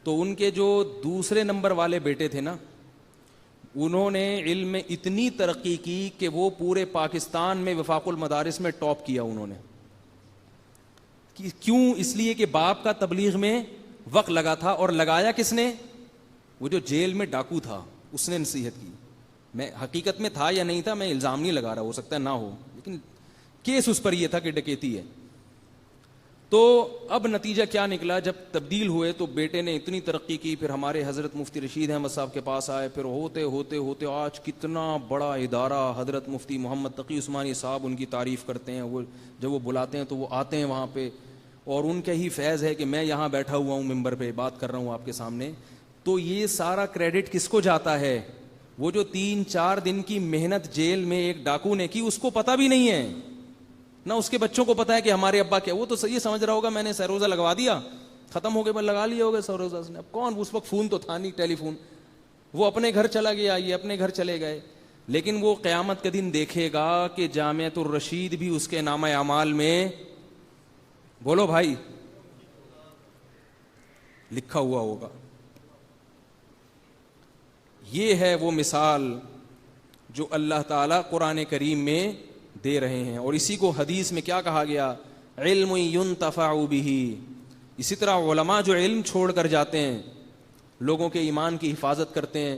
تو ان کے جو دوسرے نمبر والے بیٹے تھے نا, انہوں نے علم میں اتنی ترقی کی کہ وہ پورے پاکستان میں وفاق المدارس میں ٹاپ کیا انہوں نے. کیوں؟ اس لیے کہ باپ کا تبلیغ میں وقت لگا تھا. اور لگایا کس نے؟ وہ جو جیل میں ڈاکو تھا اس نے نصیحت کی. میں حقیقت میں تھا یا نہیں تھا میں الزام نہیں لگا رہا, ہو سکتا ہے نہ ہو, لیکن کیس اس پر یہ تھا کہ ڈکیتی ہے. تو اب نتیجہ کیا نکلا, جب تبدیل ہوئے تو بیٹے نے اتنی ترقی کی, پھر ہمارے حضرت مفتی رشید احمد صاحب کے پاس آئے, پھر ہوتے ہوتے ہوتے آج کتنا بڑا ادارہ, حضرت مفتی محمد تقی عثمانی صاحب ان کی تعریف کرتے ہیں. وہ جب وہ بلاتے ہیں تو وہ آتے ہیں وہاں پہ, اور ان کا ہی فیض ہے کہ میں یہاں بیٹھا ہوا ہوں ممبر پہ بات کر رہا ہوں آپ کے سامنے. تو یہ سارا کریڈٹ کس کو جاتا ہے؟ وہ جو 3-4 دن کی محنت جیل میں ایک ڈاکو نے کی, اس کو پتہ بھی نہیں ہے, نہ اس کے بچوں کو پتا ہے کہ ہمارے ابا کیا. وہ تو یہ سمجھ رہا ہوگا میں نے سروزہ لگوا دیا, ختم ہو گئے, میں لگا لیا ہوگا سروزہ نے. اب کون, اس وقت فون تو تھا نہیں, ٹیلی فون. وہ اپنے گھر چلا گیا, یہ اپنے گھر چلے گئے. لیکن وہ قیامت کے دن دیکھے گا کہ جامعۃ الرشید بھی اس کے نامہ اعمال میں, بولو بھائی, لکھا ہوا ہوگا. یہ ہے وہ مثال جو اللہ تعالیٰ قرآن کریم میں دے رہے ہیں. اور اسی کو حدیث میں کیا کہا گیا؟ علم ينتفع به. اسی طرح علماء جو علم چھوڑ کر جاتے ہیں, لوگوں کے ایمان کی حفاظت کرتے ہیں.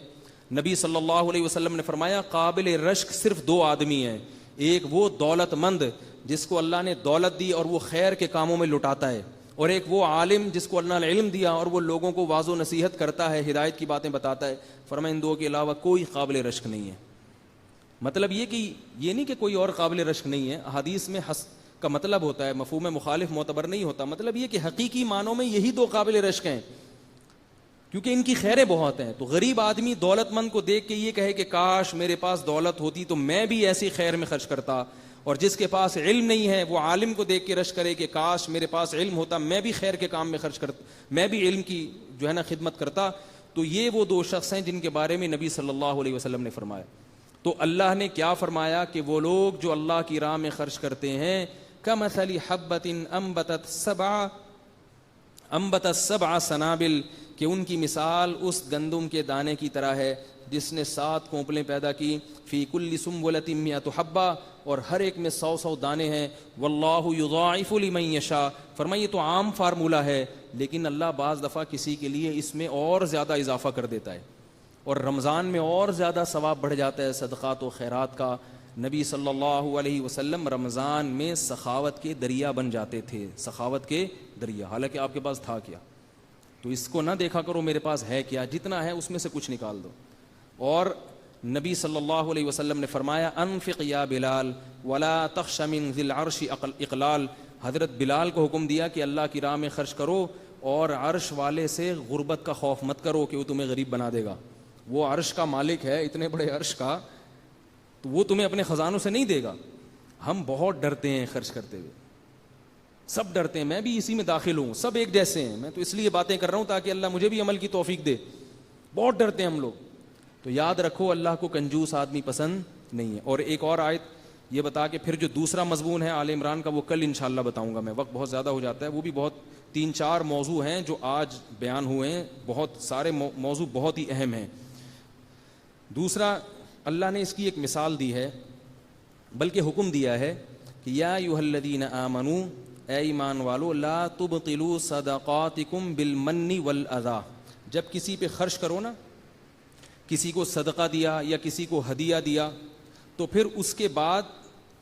نبی صلی اللہ علیہ وسلم نے فرمایا قابل رشک صرف 2 آدمی ہیں. ایک وہ دولت مند جس کو اللہ نے دولت دی اور وہ خیر کے کاموں میں لٹاتا ہے, اور ایک وہ عالم جس کو اللہ نے علم دیا اور وہ لوگوں کو واعظ و نصیحت کرتا ہے, ہدایت کی باتیں بتاتا ہے. فرمایا ان 2 کے علاوہ کوئی قابل رشک نہیں ہے. مطلب یہ کہ یہ نہیں کہ کوئی اور قابل رشک نہیں ہے. حدیث میں حس کا مطلب ہوتا ہے, مفہوم مخالف معتبر نہیں ہوتا. مطلب یہ کہ حقیقی معنوں میں یہی 2 قابل رشک ہیں, کیونکہ ان کی خیریں بہت ہیں. تو غریب آدمی دولت مند کو دیکھ کے یہ کہے کہ کاش میرے پاس دولت ہوتی تو میں بھی ایسی خیر میں خرچ کرتا, اور جس کے پاس علم نہیں ہے وہ عالم کو دیکھ کے رشک کرے کہ کاش میرے پاس علم ہوتا, میں بھی خیر کے کام میں خرچ کرتا, میں بھی علم کی جو ہے نا خدمت کرتا. تو یہ وہ 2 شخص ہیں جن کے بارے میں نبی صلی اللہ علیہ وسلم نے فرمایا. تو اللہ نے کیا فرمایا کہ وہ لوگ جو اللہ کی راہ میں خرچ کرتے ہیں, کمثل حبۃ انبتت سبع سنابل, کہ ان کی مثال اس گندم کے دانے کی طرح ہے جس نے 7 کونپلیں پیدا کی. فی کل سنبلۃ مئۃ حبہ, اور ہر ایک میں 100 دانے ہیں. واللہ یضاعف لمن یشاء. فرمایا یہ تو عام فارمولہ ہے, لیکن اللہ بعض دفعہ کسی کے لیے اس میں اور زیادہ اضافہ کر دیتا ہے, اور رمضان میں اور زیادہ ثواب بڑھ جاتا ہے صدقات و خیرات کا. نبی صلی اللہ علیہ وسلم رمضان میں سخاوت کے دریا بن جاتے تھے, سخاوت کے دریا, حالانکہ آپ کے پاس تھا کیا. تو اس کو نہ دیکھا کرو میرے پاس ہے کیا, جتنا ہے اس میں سے کچھ نکال دو. اور نبی صلی اللہ علیہ وسلم نے فرمایا انفق یا بلال ولا تخش من ذی العرش اقلال. حضرت بلال کو حکم دیا کہ اللہ کی راہ میں خرچ کرو, اور عرش والے سے غربت کا خوف مت کرو کہ وہ تمہیں غریب بنا دے گا. وہ عرش کا مالک ہے, اتنے بڑے عرش کا, تو وہ تمہیں اپنے خزانوں سے نہیں دے گا. ہم بہت ڈرتے ہیں خرچ کرتے ہوئے, سب ڈرتے ہیں, میں بھی اسی میں داخل ہوں, سب ایک جیسے ہیں. میں تو اس لیے باتیں کر رہا ہوں تاکہ اللہ مجھے بھی عمل کی توفیق دے. بہت ڈرتے ہیں ہم لوگ. تو یاد رکھو اللہ کو کنجوس آدمی پسند نہیں ہے. اور ایک اور آیت یہ بتا کے پھر جو دوسرا مضمون ہے آل عمران کا وہ کل انشاءاللہ بتاؤں گا میں, وقت بہت زیادہ ہو جاتا ہے. وہ بھی بہت 3-4 موضوع ہیں جو آج بیان ہوئے ہیں, بہت سارے موضوع بہت ہی اہم ہیں. دوسرا اللہ نے اس کی ایک مثال دی ہے, بلکہ حکم دیا ہے کہ یا ایھا الذین آمنوا, اے ایمان والو, لا تبطلوا صدقاتکم بالمن والاذی. جب کسی پہ خرچ کرو نا, کسی کو صدقہ دیا یا کسی کو ہدیہ دیا, تو پھر اس کے بعد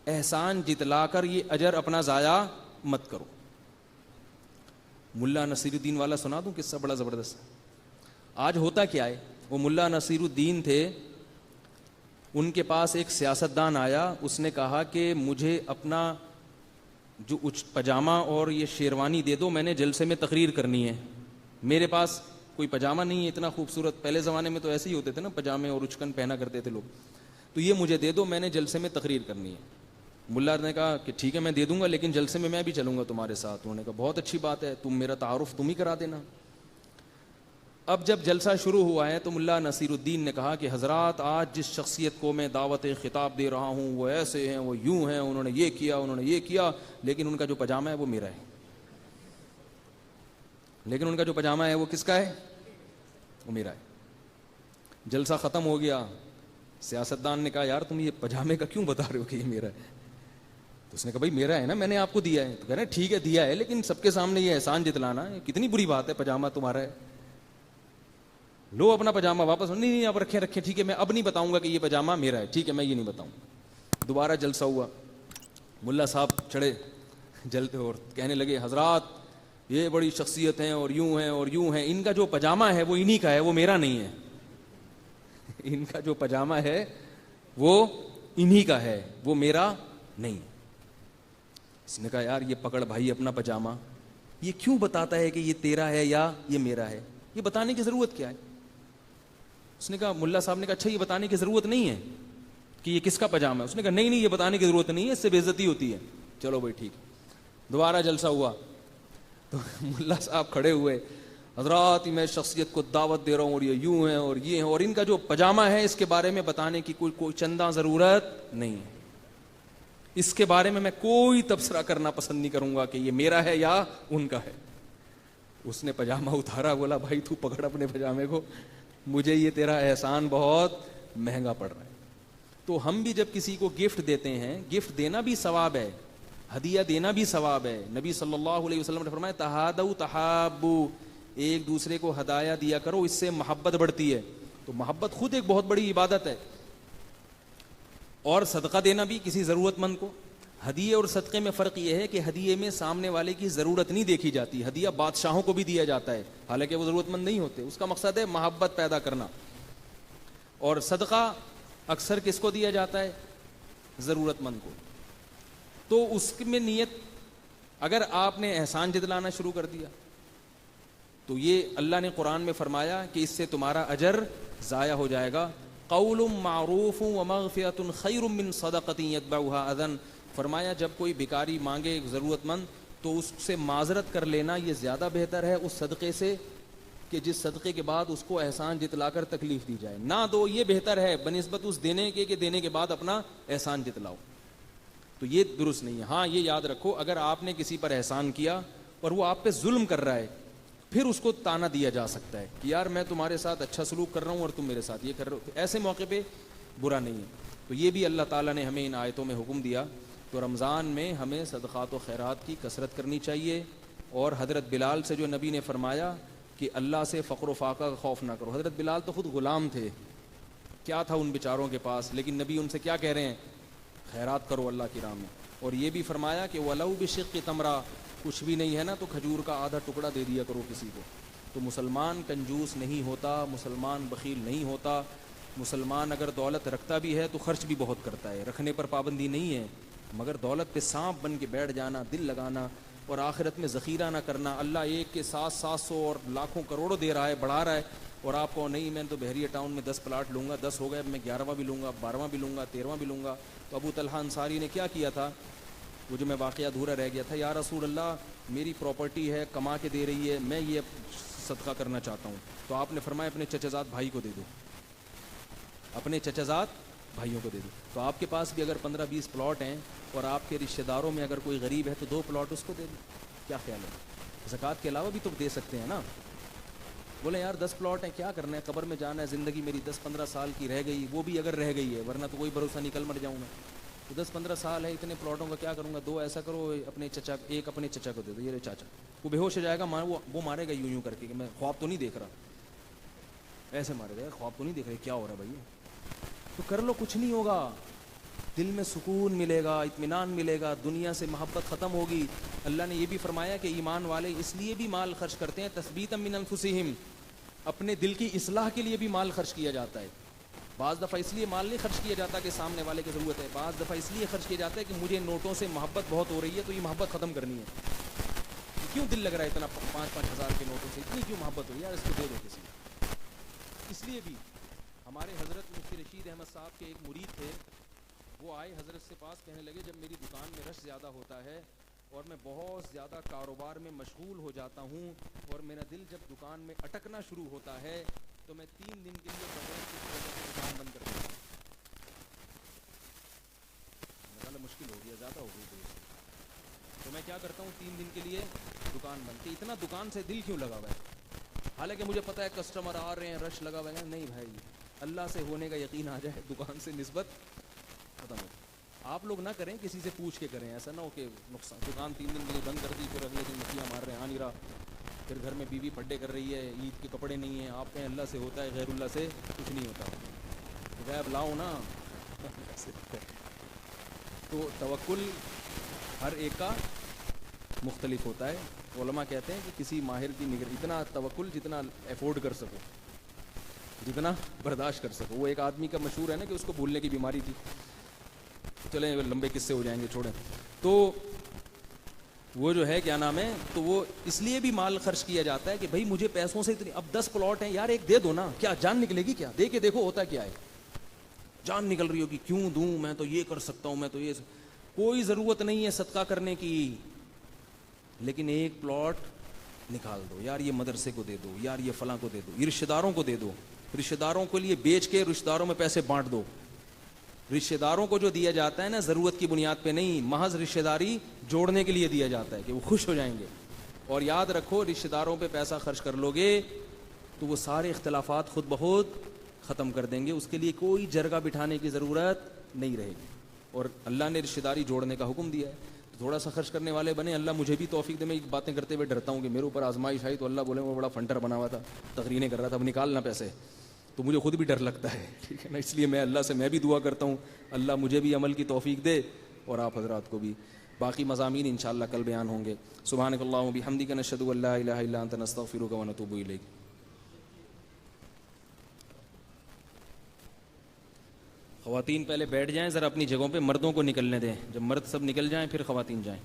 احسان جتلا کر یہ اجر اپنا ضائع مت کرو. ملا نصیر الدین والا سنا دوں قصہ, بڑا زبردست. آج ہوتا کیا ہے, وہ ملا نصیر الدین تھے, ان کے پاس ایک سیاستدان آیا, اس نے کہا کہ مجھے اپنا جو پجامہ اور یہ شیروانی دے دو, میں نے جلسے میں تقریر کرنی ہے. میرے پاس کوئی پجامہ نہیں ہے اتنا خوبصورت, پہلے زمانے میں تو ایسے ہی ہوتے تھے نا, پجامے اور اچکن پہنا کرتے تھے لوگ, تو یہ مجھے دے دو, میں نے جلسے میں تقریر کرنی ہے. ملا نے کہا کہ ٹھیک ہے میں دے دوں گا, لیکن جلسے میں بھی چلوں گا تمہارے ساتھ. انہوں نے کہا بہت اچھی بات ہے, تم میرا تعارف تم ہی کرا دینا. اب جب جلسہ شروع ہوا ہے تو ملا نصیر الدین نے کہا کہ حضرات, آج جس شخصیت کو میں دعوت خطاب دے رہا ہوں وہ ایسے ہیں, وہ یوں ہیں, انہوں نے یہ کیا, انہوں نے یہ کیا, لیکن ان کا جو پجامہ ہے وہ میرا ہے. لیکن ان کا جو پجامہ ہے وہ کس کا ہے؟ وہ میرا ہے. جلسہ ختم ہو گیا. سیاستدان نے کہا یار تم یہ پجامے کا کیوں بتا رہے ہو کہ یہ میرا ہے؟ تو اس نے کہا بھائی میرا ہے نا, میں نے آپ کو دیا ہے. تو کہہ رہے ٹھیک ہے دیا ہے, لیکن سب کے سامنے یہ احسان جتلانا کتنی بری بات ہے, پجامہ تمہارا ہے, لو اپنا پجامہ واپس. نہیں آپ رکھیں ٹھیک ہے, میں اب نہیں بتاؤں گا کہ یہ پجامہ میرا ہے, ٹھیک ہے میں یہ نہیں بتاؤں. دوبارہ جلسہ ہوا, ملا صاحب چڑھے جلتے اور کہنے لگے حضرات یہ بڑی شخصیت ہیں اور یوں ہیں اور یوں ہیں, ان کا جو پجامہ ہے وہ انہی کا ہے, وہ میرا نہیں ہے. ان کا جو پجامہ ہے وہ انہی کا ہے, وہ میرا نہیں. اس نے کہا یار یہ پکڑ بھائی اپنا پجامہ, یہ کیوں بتاتا ہے کہ یہ تیرا ہے یا یہ میرا ہے, یہ بتانے کی ضرورت کیا ہے؟ اس نے کہا, ملا صاحب نے کہا اچھا یہ بتانے کی ضرورت نہیں ہے کہ یہ کس کا پجامہ ہے؟ اس نے کہا نہیں یہ بتانے کی ضرورت نہیں ہے, اس سے بے عزتی ہوتی ہے. چلو بھائی ٹھیک. دوبارہ جلسہ ہوا تو ملا صاحب کھڑے ہوئے, حضرات میں شخصیت کو دعوت دے رہا ہوں اور یہ یوں ہیں اور یہ ہیں, اور ان کا جو پجامہ ہے اس کے بارے میں بتانے کی کوئی چندہ ضرورت نہیں ہے, اس کے بارے میں کوئی تبصرہ کرنا پسند نہیں کروں گا کہ یہ میرا ہے یا ان کا ہے. اس نے پجامہ اتارا, بولا بھائی تو پکڑ اپنے پجامے کو, مجھے یہ تیرا احسان بہت مہنگا پڑ رہا ہے. تو ہم بھی جب کسی کو گفٹ دیتے ہیں, گفٹ دینا بھی ثواب ہے, ہدیہ دینا بھی ثواب ہے. نبی صلی اللہ علیہ وسلم نے فرمایا تہادوا تحابوا, ایک دوسرے کو ہدایہ دیا کرو, اس سے محبت بڑھتی ہے. تو محبت خود ایک بہت بڑی عبادت ہے. اور صدقہ دینا بھی کسی ضرورت مند کو. ہدیے اور صدقے میں فرق یہ ہے کہ ہدیے میں سامنے والے کی ضرورت نہیں دیکھی جاتی, ہدیہ بادشاہوں کو بھی دیا جاتا ہے حالانکہ وہ ضرورت مند نہیں ہوتے, اس کا مقصد ہے محبت پیدا کرنا. اور صدقہ اکثر کس کو دیا جاتا ہے؟ ضرورت مند کو. تو اس میں نیت, اگر آپ نے احسان جتلانا شروع کر دیا تو یہ اللہ نے قرآن میں فرمایا کہ اس سے تمہارا اجر ضائع ہو جائے گا. قول معروف ومغفرۃ خیر من صدقۃ یتبعها اذى, فرمایا جب کوئی بھکاری مانگے ضرورت مند تو اس سے معذرت کر لینا یہ زیادہ بہتر ہے اس صدقے سے کہ جس صدقے کے بعد اس کو احسان جتلا کر تکلیف دی جائے. نہ دو یہ بہتر ہے بنسبت اس دینے کے کہ دینے کے بعد اپنا احسان جتلاؤ. تو یہ درست نہیں ہے. ہاں یہ یاد رکھو, اگر آپ نے کسی پر احسان کیا اور وہ آپ پہ ظلم کر رہا ہے, پھر اس کو تانا دیا جا سکتا ہے کہ یار میں تمہارے ساتھ اچھا سلوک کر رہا ہوں اور تم میرے ساتھ یہ کر رہے ہو, ایسے موقع پہ برا نہیں ہے. تو یہ بھی اللہ تعالیٰ نے ہمیں ان آیتوں میں حکم دیا. تو رمضان میں ہمیں صدقات و خیرات کی کثرت کرنی چاہیے. اور حضرت بلال سے جو نبی نے فرمایا کہ اللہ سے فقر و فاقہ کا خوف نہ کرو, حضرت بلال تو خود غلام تھے, کیا تھا ان بیچاروں کے پاس, لیکن نبی ان سے کیا کہہ رہے ہیں, خیرات کرو اللہ کی راہ میں. اور یہ بھی فرمایا کہ وَلَوْ بِشِقِّ تَمْرَةٍ, کچھ بھی نہیں ہے نا تو کھجور کا آدھا ٹکڑا دے دیا کرو کسی کو. تو مسلمان کنجوس نہیں ہوتا, مسلمان بخیل نہیں ہوتا. مسلمان اگر دولت رکھتا بھی ہے تو خرچ بھی بہت کرتا ہے, رکھنے پر پابندی نہیں ہے, مگر دولت پہ سانپ بن کے بیٹھ جانا, دل لگانا اور آخرت میں ذخیرہ نہ کرنا. اللہ ایک کے 700 اور لاکھوں کروڑوں دے رہا ہے, بڑھا رہا ہے, اور آپ کو نہیں میں تو بحریہ ٹاؤن میں 10 پلاٹ لوں گا, 10 ہو گئے, میں 11واں بھی لوں گا, 12واں بھی لوں گا, 13واں بھی لوں گا. تو ابو طلحہ انصاری نے کیا کیا تھا، وہ جو میں واقعہ ادھورا رہ گیا تھا، یا رسول اللہ میری پراپرٹی ہے کما کے دے رہی ہے، میں یہ صدقہ کرنا چاہتا ہوں. تو آپ نے فرمایا اپنے چچا زاد بھائی کو دے دو، اپنے چچا زاد بھائیوں کو دے دو. تو آپ کے پاس بھی اگر 15-20 پلاٹ ہیں اور آپ کے رشتہ داروں میں اگر کوئی غریب ہے تو 2 پلاٹ اس کو دے دو. کیا خیال ہے؟ زکوٰۃ کے علاوہ بھی تو دے سکتے ہیں نا. بولے یار 10 پلاٹ ہیں کیا کرنا ہے، قبر میں جانا ہے، زندگی میری 10-15 سال کی رہ گئی، وہ بھی اگر رہ گئی ہے ورنہ تو کوئی بھروسہ نکل مر جاؤں گا. تو 10-15 سال ہے، اتنے پلاٹوں کا کیا کروں گا، 2 ایسا کرو اپنے چچا، ایک اپنے چچا کو دے دو. یہ چاچا وہ بے ہوش ہو جائے گا، وہ مارے گا یوں کر کے کہ میں خواب تو نہیں دیکھ رہا، ایسے مارے گا، خواب تو نہیں دیکھ رہے کیا ہو رہا ہے بھائی. تو کر لو، کچھ نہیں ہوگا، دل میں سکون ملے گا، اطمینان ملے گا، دنیا سے محبت ختم ہوگی. اللہ نے یہ بھی فرمایا کہ ایمان والے اس لیے بھی مال خرچ کرتے ہیں، تثبیتا من انفسہم، اپنے دل کی اصلاح کے لیے بھی مال خرچ کیا جاتا ہے. بعض دفعہ اس لیے مال نہیں خرچ کیا جاتا کہ سامنے والے کی ضرورت ہے، بعض دفعہ اس لیے خرچ کیا جاتا ہے کہ مجھے نوٹوں سے محبت بہت ہو رہی ہے تو یہ محبت ختم کرنی ہے. کیوں دل لگ رہا ہے اتنا 5-5 ہزار کے نوٹوں سے، اتنی کیوں محبت ہو رہی ہے، یار اس کو دے دو کسی کو. اس لیے بھی ہمارے حضرت مفتی رشید احمد صاحب کے ایک مرید تھے، وہ آئے حضرت سے پاس، کہنے لگے جب میری دکان میں رش زیادہ ہوتا ہے اور میں بہت زیادہ کاروبار میں مشغول ہو جاتا ہوں اور میرا دل جب دکان میں اٹکنا شروع ہوتا ہے تو میں 3 دن کے لیے بغیر کسی وجہ سے دکان بند کر دیتا ہوں. مشکل ہو گیا، زیادہ ہو گئی تو میں کیا کرتا ہوں 3 دن کے لیے دکان بند. کہ اتنا دکان سے دل کیوں لگا ہوا ہے، حالانکہ مجھے پتہ ہے کسٹمر آ رہے ہیں، رش لگا ہوا ہے. نہیں بھائی، اللہ سے ہونے کا یقین آ جائے، دکان سے نسبت ختم ہو. آپ لوگ نہ کریں، کسی سے پوچھ کے کریں، ایسا نہ ہو کہ نقصان، دکان 3 دن کے لیے بند کر دی، پھر اگلے دن مکھیاں مار رہے ہیں، آ نہیں رہا، پھر گھر میں بیوی پھڈے کر رہی ہے، عید کے کپڑے نہیں ہیں، آپ کہیں اللہ سے ہوتا ہے، غیر اللہ سے کچھ نہیں ہوتا. غیب لاؤ نا. تو توکل ہر ایک کا مختلف ہوتا ہے. علماء کہتے ہیں کہ کسی ماہر کی نگرانی، اتنا توکل جتنا افورڈ کر سکو، جتنا برداشت کر سکو. وہ ایک آدمی کا مشہور ہے نا کہ اس کو بھولنے کی بیماری تھی. چلیں لمبے قصے ہو جائیں گے، چھوڑیں. تو وہ جو ہے کیا نام ہے، تو وہ اس لیے بھی مال خرچ کیا جاتا ہے کہ بھائی مجھے پیسوں سے اتنی، اب 10 پلاٹ ہیں یار، ایک دے دو نا، کیا جان نکلے گی، کیا دے کے دیکھو ہوتا کیا ہے. جان نکل رہی ہوگی، کیوں دوں، میں تو یہ کر سکتا ہوں، میں تو یہ، کوئی ضرورت نہیں ہے صدقہ کرنے کی. لیکن ایک پلاٹ نکال دو یار، یہ مدرسے کو دے دو یار، یہ فلاں کو دے دو، یہ رشتہ داروں کو دے دو، رشتہ داروں کے لیے بیچ کے رشتہ داروں میں پیسے بانٹ دو. رشتہ داروں کو جو دیا جاتا ہے نا ضرورت کی بنیاد پہ نہیں، محض رشتہ داری جوڑنے کے لیے دیا جاتا ہے کہ وہ خوش ہو جائیں گے. اور یاد رکھو رشتہ داروں پہ پیسہ خرچ کر لو گے تو وہ سارے اختلافات خود بخود ختم کر دیں گے، اس کے لیے کوئی جرگہ بٹھانے کی ضرورت نہیں رہے گی. اور اللہ نے رشتہ داری جوڑنے کا حکم دیا ہے، تو تھوڑا سا خرچ کرنے والے بنے. اللہ مجھے بھی توفیق دے. میں باتیں کرتے ہوئے ڈرتا ہوں کہ میرے اوپر آزمائش آئی تو اللہ بولے وہ بڑا فنٹر بنا ہوا تھا، تقریریں کر رہا تھا، اب نکالنا پیسے، تو مجھے خود بھی ڈر لگتا ہے، ٹھیک ہے نا. اس لیے میں اللہ سے میں بھی دعا کرتا ہوں اللہ مجھے بھی عمل کی توفیق دے اور آپ حضرات کو بھی. باقی مضامین انشاءاللہ کل بیان ہوں گے. سبحانک اللہم و بحمدک، نشہد ان لا الہ الا انت، نستغفرک و نتوب الیک. خواتین پہلے بیٹھ جائیں ذرا اپنی جگہوں پہ، مردوں کو نکلنے دیں، جب مرد سب نکل جائیں پھر خواتین جائیں.